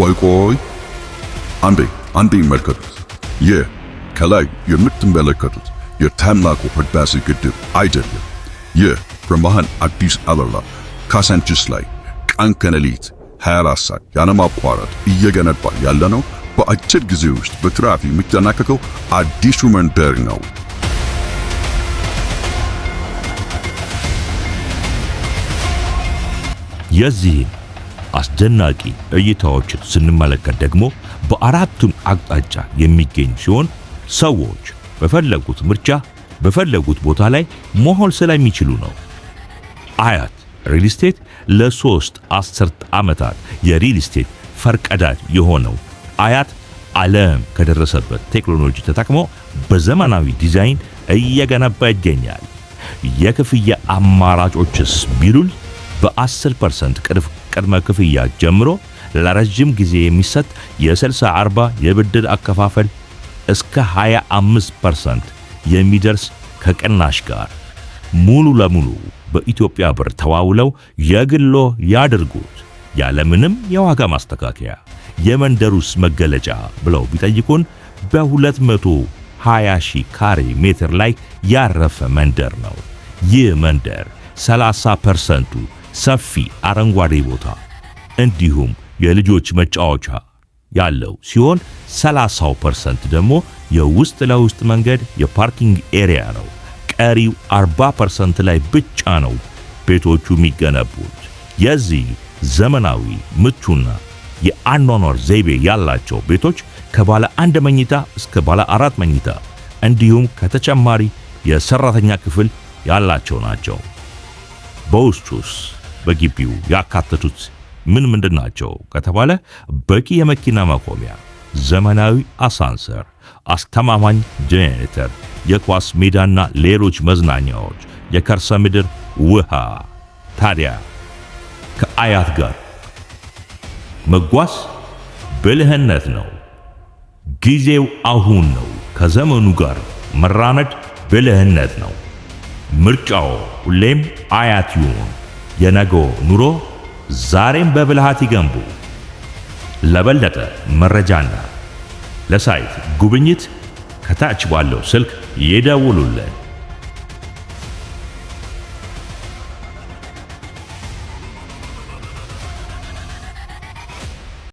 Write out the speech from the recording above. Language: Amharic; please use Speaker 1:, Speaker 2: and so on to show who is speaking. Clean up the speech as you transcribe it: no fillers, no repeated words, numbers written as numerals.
Speaker 1: ቆይ አንዴ ይመልከቱት። ይህ ከላይ የምትመለከቱት የታላቁ ህዳሴ ግድብ አይደለም። ይህ በመሃል አዲስ አበባ ካሳንቺስ ላይ ቀን ከሌሊት 24 ሰዓት ያለማቋረጥ እየገነባ ያለ ነው። በአጭር ጊዜ ውስጥ በትራፊክ የሚጠናቀቀው አዲሱ መንደር ነው።
Speaker 2: የዚህን አስደናቂ እይታዎችን ስንመለከት ደግሞ በአራቱም አቅጣጫ የሚገኝ ሲሆን ሰዎች በፈለጉት ምርጫ በፈለጉት ቦታ ላይ መሆን ስለሚችሉ ነው። አያት ሪል ስቴት ለ3 አስርት ዓመታት የሪል ስቴት ፈርቀዳጅ የሆነው አያት ዓለም ከደረሰበት ቴክኖሎጂ ተጠቅሞ በዘመናዊ ዲዛይን እየገነባ ይገኛል። የክፍያ አማራጮችስ ቢሉል በ10% ቅድመ ክፍያ ጀምሮ ለረጅም ጊዜ የሚሰጥ የ60/40 የብድር አከፋፈል እስከ 25% የሚደርስ ከቅናሽ ጋር ሙሉ ለሙሉ በኢትዮጵያ ብር ተዋውለው የግሎ ያድርጉት ያለምንም የዋጋ ማስተካከያ። የመንደሩስ መገለጫ ብለው ቢጠይቁን በ220,000 ካሬ ሜትር ላይ ያረፈ መንደር ነው። ይህ መንደር 30% ሰፊ አረንጓዴ ቦታ እንዲሁም የልጆች መጫወቻ ያለው ሲሆን 30% ደግሞ የውስጥ ለውስጥ መንገድ የፓርኪንግ ኤሪያ ነው። ቀሪው 40% ላይ ብቻ ነው ቤቶቹ የሚገነቡት። የዚህ ዘመናዊ ምቹና የአኗኗር ዘይቤ ያላቸው ቤቶች ከባለ 1 መኝታ እስከ ባለ 4 መኝታ እንዲሁም ከተጨማሪ የሰራተኛ ክፍል ያላቸው ናቸው። በውስጡስ በግቢው ያካተቱት ምንድን ናቸው ከተባለ በቂ የመኪና ማቆሚያ፣ ዘመናዊ አሳንሰር፣ አስተማማኝ ጄኔሬተር፣ የኳስ ሜዳና ሌሎች መዝናኛዎች፣ የከርሰ ምድር ውሃ። ታዲያ ከአያት ጋር መጓዝ ብልህነት ነው። ጊዜው አሁን ነው። ከዘመኑ ጋር መራመድ ብልህነት ነው። ምርጫው ሁሌም አያት ይሁን። የነገው ኑሮ ዛሬም በብልሃት ይገንቡ። ለበለጠ መረጃና ለሳይት ጉብኝት ከታች ባለው ስልክ ይደውሉልን።